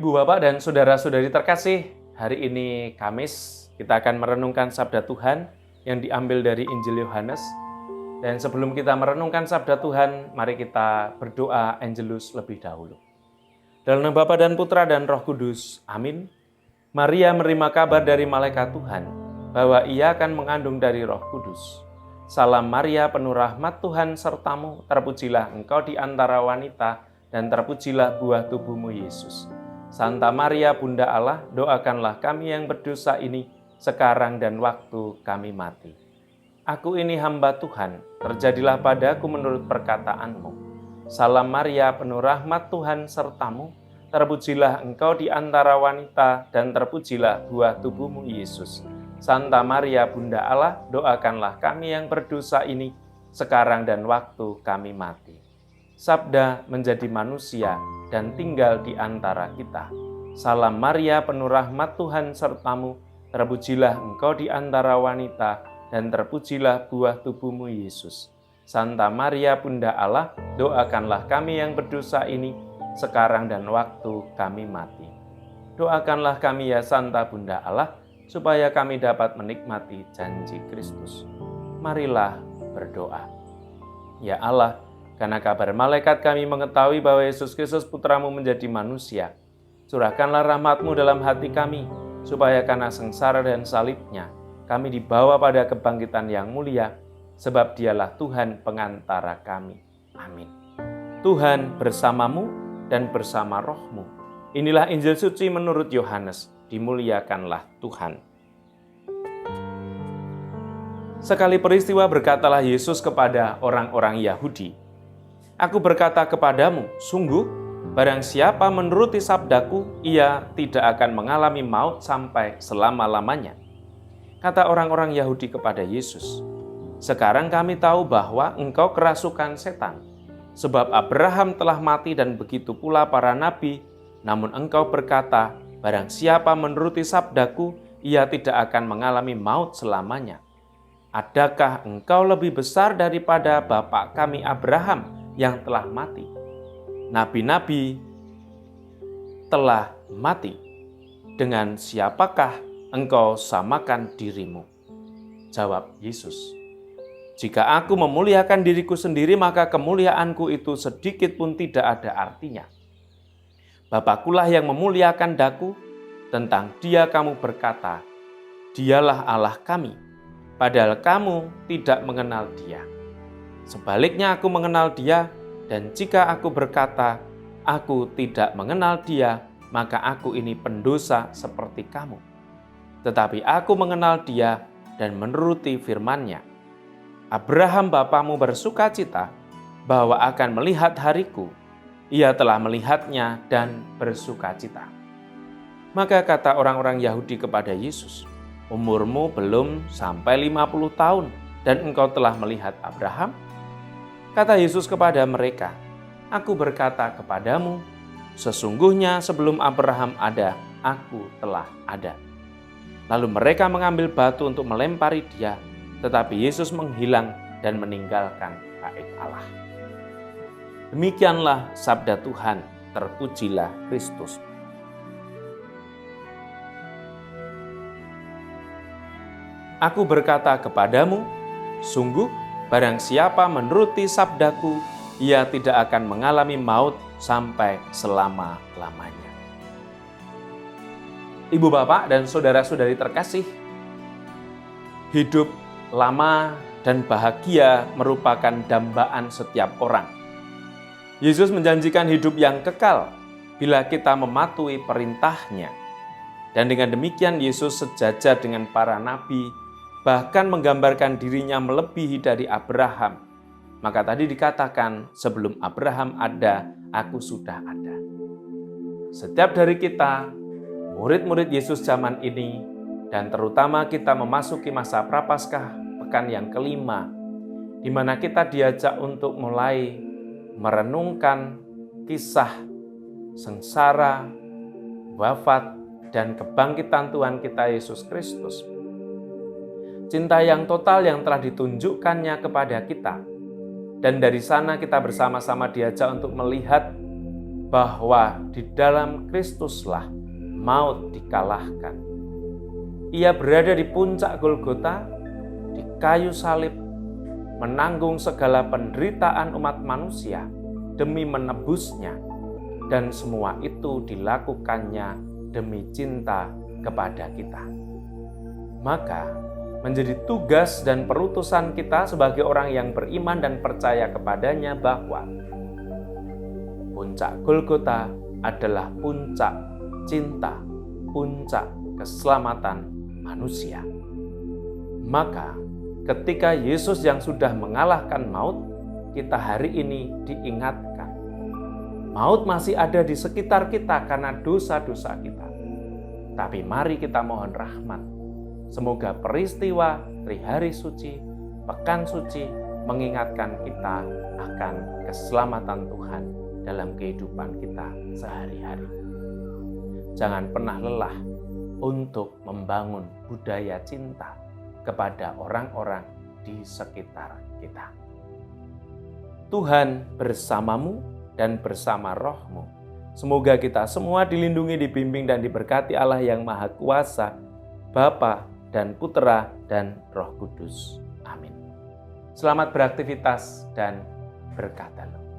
Ibu bapak dan saudara-saudari terkasih, hari ini Kamis kita akan merenungkan sabda Tuhan yang diambil dari Injil Yohanes. Dan sebelum kita merenungkan sabda Tuhan, mari kita berdoa Angelus lebih dahulu. Dalam nama Bapa dan Putra dan Roh Kudus, amin. Maria menerima kabar dari malaikat Tuhan bahwa ia akan mengandung dari Roh Kudus. Salam Maria, penuh rahmat Tuhan sertamu, terpujilah engkau di antara wanita, dan terpujilah buah tubuhmu Yesus. Santa Maria, Bunda Allah, doakanlah kami yang berdosa ini, sekarang dan waktu kami mati. Aku ini hamba Tuhan, terjadilah padaku menurut perkataanmu. Salam Maria, penuh rahmat Tuhan sertamu, terpujilah engkau di antara wanita, dan terpujilah buah tubuhmu Yesus. Santa Maria, Bunda Allah, doakanlah kami yang berdosa ini, sekarang dan waktu kami mati. Sabda menjadi manusia dan tinggal di antara kita. Salam Maria, penuh rahmat Tuhan sertamu, terpujilah engkau di antara wanita, dan terpujilah buah tubuhmu Yesus. Santa Maria, Bunda Allah, doakanlah kami yang berdosa ini, sekarang dan waktu kami mati. Doakanlah kami ya Santa Bunda Allah, supaya kami dapat menikmati janji Kristus. Marilah berdoa. Ya Allah, karena kabar malaikat kami mengetahui bahwa Yesus Kristus Putramu menjadi manusia, curahkanlah rahmat-Mu dalam hati kami, supaya karena sengsara dan salibnya, kami dibawa pada kebangkitan yang mulia, sebab Dialah Tuhan pengantara kami. Amin. Tuhan bersamamu dan bersama roh-Mu. Inilah Injil suci menurut Yohanes. Dimuliakanlah Tuhan. Sekali peristiwa berkatalah Yesus kepada orang-orang Yahudi, Aku berkata kepadamu, sungguh, barang siapa menuruti sabdaku, ia tidak akan mengalami maut sampai selama-lamanya. Kata orang-orang Yahudi kepada Yesus, Sekarang kami tahu bahwa engkau kerasukan setan, sebab Abraham telah mati dan begitu pula para nabi, namun engkau berkata, barang siapa menuruti sabdaku, ia tidak akan mengalami maut selamanya. Adakah engkau lebih besar daripada bapa kami Abraham yang telah mati? Nabi-nabi telah mati. Dengan siapakah engkau samakan dirimu? Jawab Yesus, Jika aku memuliakan diriku sendiri, maka kemuliaanku itu sedikit pun tidak ada artinya. Bapakulah yang memuliakan daku, tentang Dia kamu berkata, Dialah Allah kami, padahal kamu tidak mengenal Dia. Sebaliknya aku mengenal Dia, dan jika aku berkata, aku tidak mengenal Dia, maka aku ini pendosa seperti kamu. Tetapi aku mengenal Dia dan menuruti firman-Nya. Abraham bapamu bersukacita bahwa akan melihat hariku. Ia telah melihatnya dan bersukacita. Maka kata orang-orang Yahudi kepada Yesus, Umurmu belum sampai 50 tahun dan engkau telah melihat Abraham? Kata Yesus kepada mereka, Aku berkata kepadamu, sesungguhnya sebelum Abraham ada, aku telah ada. Lalu mereka mengambil batu untuk melempari Dia, tetapi Yesus menghilang dan meninggalkan bait Allah. Demikianlah sabda Tuhan, terpujilah Kristus. Aku berkata kepadamu, sungguh barang siapa menuruti sabdaku, ia tidak akan mengalami maut sampai selama-lamanya. Ibu bapak dan saudara-saudari terkasih, hidup lama dan bahagia merupakan dambaan setiap orang. Yesus menjanjikan hidup yang kekal bila kita mematuhi perintah-Nya. Dan dengan demikian Yesus sejajar dengan para nabi, bahkan menggambarkan dirinya melebihi dari Abraham. Maka tadi dikatakan, sebelum Abraham ada, aku sudah ada. Setiap dari kita, murid-murid Yesus zaman ini, dan terutama kita memasuki masa Prapaskah, pekan yang kelima, di mana kita diajak untuk mulai merenungkan kisah sengsara, wafat, dan kebangkitan Tuhan kita Yesus Kristus. Cinta yang total yang telah ditunjukkannya kepada kita. Dan dari sana kita bersama-sama diajak untuk melihat bahwa di dalam Kristuslah maut dikalahkan. Ia berada di puncak Golgota, di kayu salib, menanggung segala penderitaan umat manusia demi menebusnya, dan semua itu dilakukannya demi cinta kepada kita. Maka menjadi tugas dan perutusan kita sebagai orang yang beriman dan percaya kepadanya bahwa puncak Golgota adalah puncak cinta, puncak keselamatan manusia. Maka ketika Yesus yang sudah mengalahkan maut, kita hari ini diingatkan. Maut masih ada di sekitar kita karena dosa-dosa kita. Tapi mari kita mohon rahmat. Semoga peristiwa Trihari Suci, Pekan Suci mengingatkan kita akan keselamatan Tuhan dalam kehidupan kita sehari-hari. Jangan pernah lelah untuk membangun budaya cinta kepada orang-orang di sekitar kita. Tuhan bersamamu dan bersama rohmu. Semoga kita semua dilindungi, dibimbing, dan diberkati Allah yang Maha Kuasa, Bapa dan Putera dan Roh Kudus. Amin. Selamat beraktivitas dan berkah dalam.